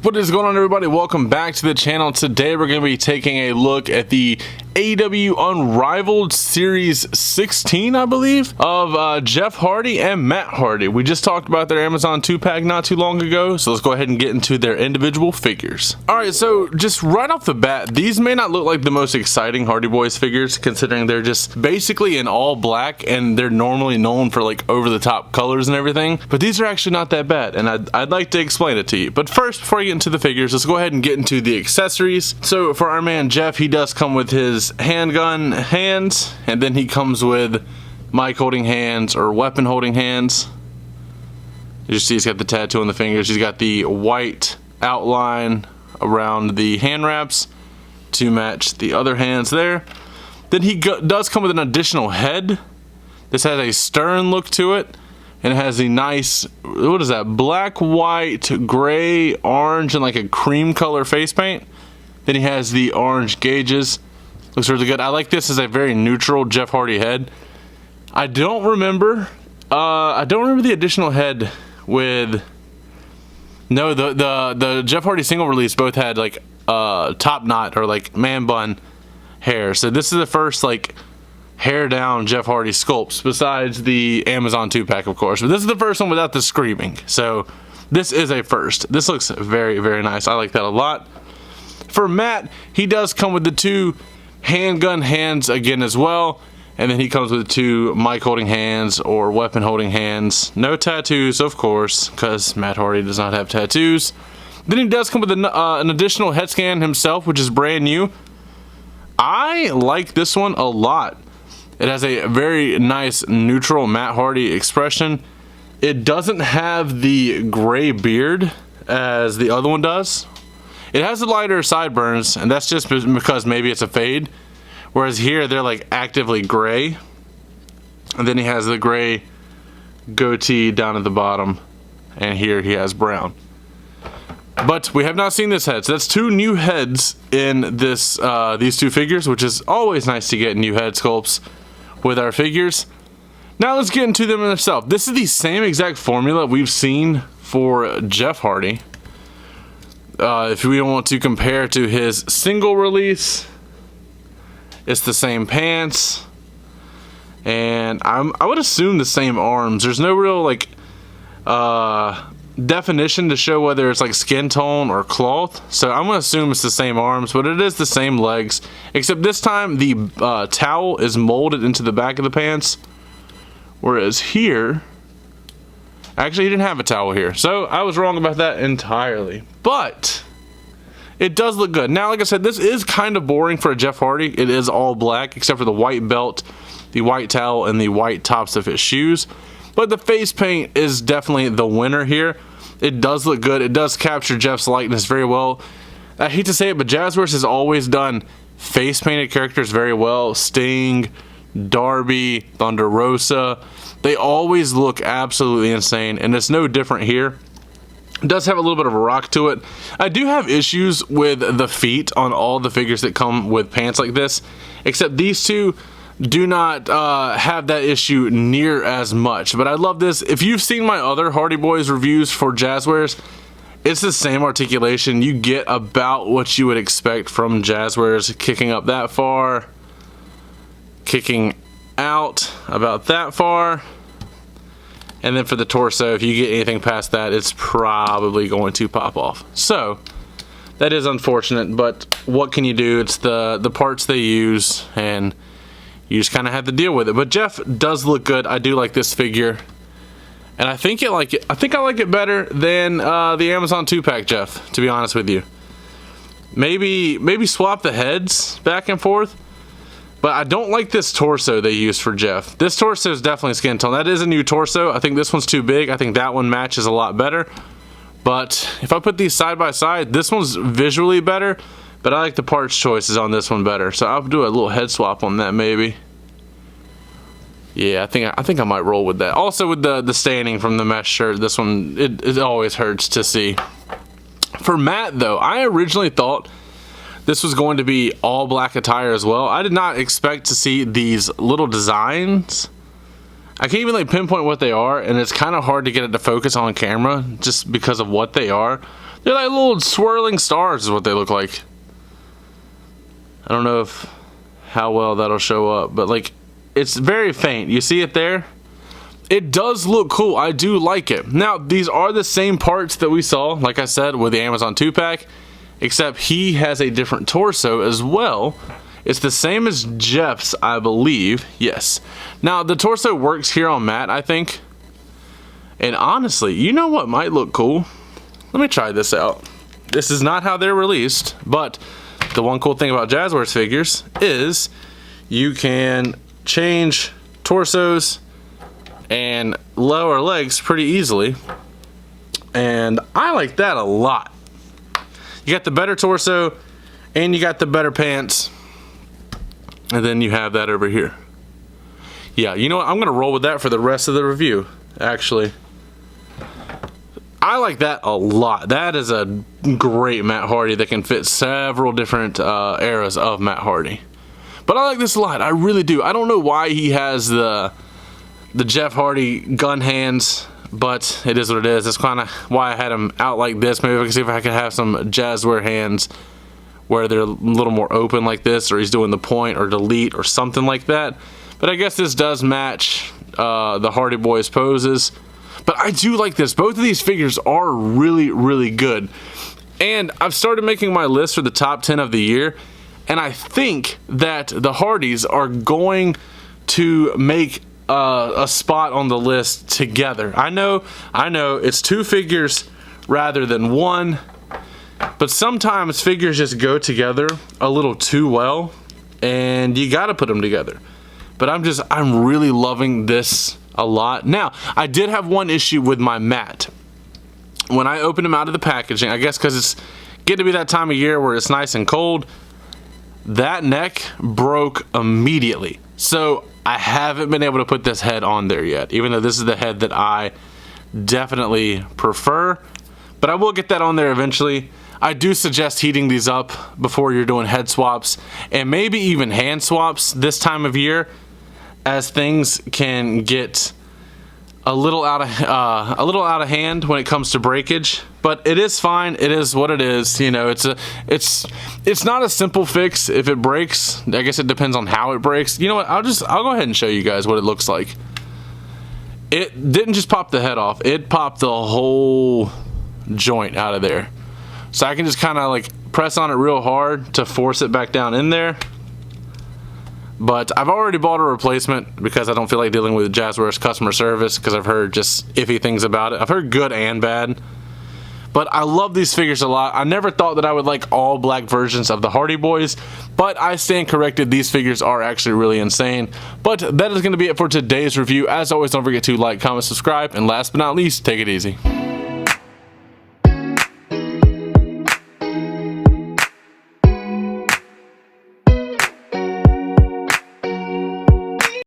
What is going on, everybody? Welcome back to the channel. Today we're going to be taking a look at the AEW Unrivaled Series 16, I believe, of Jeff Hardy and Matt Hardy. We just talked about their Amazon 2-pack not too long ago, so let's go ahead and get into their individual figures. Alright, so just right off the bat, these may not look like the most exciting Hardy Boys figures, considering they're just basically in all black, and they're normally known for like over-the-top colors and everything, but these are actually not that bad, and I'd like to explain it to you. But first, before I get into the figures, let's go ahead and get into the accessories. So for our man Jeff, he does come with his handgun hands, and then he comes with mic holding hands or weapon holding hands. You see he's got the tattoo on the fingers. He's got the white outline around the hand wraps to match the other hands there. Then he does come with an additional head. This has a stern look to it, and it has a nice, what is that, black, white, gray, orange, and like a cream color face paint. Then he has the orange gauges. Looks really good. I like this as a very neutral Jeff Hardy head. I don't remember the additional head with, no, the Jeff Hardy single release both had like top knot or like man bun hair. So this is the first like hair down Jeff Hardy sculpts, besides the Amazon 2-pack, of course. But this is the first one without the screaming. So this is a first. This looks very, very nice. I like that a lot. For Matt, he does come with the two handgun hands again as well. And then he comes with two mic holding hands or weapon holding hands. No tattoos, of course, because Matt Hardy does not have tattoos. Then he does come with an additional head scan himself, which is brand new. I like this one a lot. It has a very nice neutral Matt Hardy expression. It doesn't have the gray beard as the other one does. It has the lighter sideburns, and that's just because maybe it's a fade. Whereas here, they're like actively gray. And then he has the gray goatee down at the bottom. And here he has brown. But we have not seen this head. So that's two new heads in this these two figures, which is always nice to get new head sculpts with our figures. Now let's get into them themselves. This is the same exact formula we've seen for Jeff Hardy. If we want to compare to his single release, it's the same pants, and I would assume the same arms. There's no real like definition to show whether it's like skin tone or cloth, so I'm gonna assume it's the same arms, but it is the same legs, except this time the towel is molded into the back of the pants, whereas here, actually he didn't have a towel here, so I was wrong about that entirely. But it does look good. Now, like I said, this is kind of boring for a Jeff Hardy. It is all black except for the white belt, the white towel, and the white tops of his shoes. But the face paint is definitely the winner here. It does look good. It does capture Jeff's likeness very well. I hate to say it, but Jazzwares has always done face painted characters very well. Sting, Darby, Thunder Rosa. They always look absolutely insane, and it's no different here. It does have a little bit of a rock to it. I do have issues with the feet on all the figures that come with pants like this, except these two do not have that issue near as much. But I love this. If you've seen my other Hardy Boys reviews for Jazzwares, it's the same articulation. You get about what you would expect from Jazzwares. Kicking up that far, kicking out about that far. And then for the torso, if you get anything past that, it's probably going to pop off. So that is unfortunate, but what can you do? It's the parts they use, and you just kind of have to deal with it. But Jeff does look good. I do like this figure, and I think I like it better than the Amazon 2-pack Jeff, to be honest with you. Maybe swap the heads back and forth. But I don't like this torso they used for Jeff. This torso is definitely skin tone. That is a new torso. I think this one's too big. I think that one matches a lot better. But if I put these side by side, this one's visually better. But I like the parts choices on this one better. So I'll do a little head swap on that maybe. Yeah, I think I might roll with that. Also with the staining from the mesh shirt, this one, it always hurts to see. For Matt though, I originally thought this was going to be all black attire as well. I did not expect to see these little designs. I can't even like pinpoint what they are, and it's kind of hard to get it to focus on camera just because of what they are. They're like little swirling stars is what they look like. I don't know how well that'll show up, but like it's very faint. You see it there? It does look cool. I do like it. Now, these are the same parts that we saw, like I said, with the Amazon 2-pack, except he has a different torso as well. It's the same as Jeff's, I believe. Yes. Now, the torso works here on Matt, I think. And honestly, you know what might look cool? Let me try this out. This is not how they're released, but the one cool thing about Jazzwares figures is you can change torsos and lower legs pretty easily, and I like that a lot. You got the better torso and you got the better pants, and then you have that over here. Yeah, you know what, I'm gonna roll with that for the rest of the review. Actually, I like that a lot. That is a great Matt Hardy that can fit several different eras of Matt Hardy. But I like this a lot, I really do. I don't know why he has the Jeff Hardy gun hands, but it is what it is. That's kind of why I had him out like this. Maybe I can see if I could have some Jazzware hands where they're a little more open like this, or he's doing the point or delete or something like that. But I guess this does match the Hardy Boys poses. But I do like this. Both of these figures are really, really good. And I've started making my list for the top 10 of the year, and I think that the Hardys are going to make a spot on the list together. I know it's two figures rather than one, but sometimes figures just go together a little too well, and you gotta put them together. But I'm really loving this a lot. Now, I did have one issue with my Matt. When I opened him out of the packaging, I guess because it's getting to be that time of year where it's nice and cold, that neck broke immediately. So I haven't been able to put this head on there yet, even though this is the head that I definitely prefer. But I will get that on there eventually. I do suggest heating these up before you're doing head swaps, and maybe even hand swaps this time of year, as things can get a little out of hand when it comes to breakage. But it is fine. It is what it is. You know, it's not a simple fix if it breaks. I guess it depends on how it breaks. You know what? I'll go ahead and show you guys what it looks like. It didn't just pop the head off. It popped the whole joint out of there. So I can just kind of like press on it real hard to force it back down in there. But I've already bought a replacement because I don't feel like dealing with Jazzwares customer service, because I've heard just iffy things about it. I've heard good and bad. But I love these figures a lot. I never thought that I would like all black versions of the Hardy Boys, but I stand corrected. These figures are actually really insane. But that is going to be it for today's review. As always, don't forget to like, comment, subscribe, and last but not least, take it easy.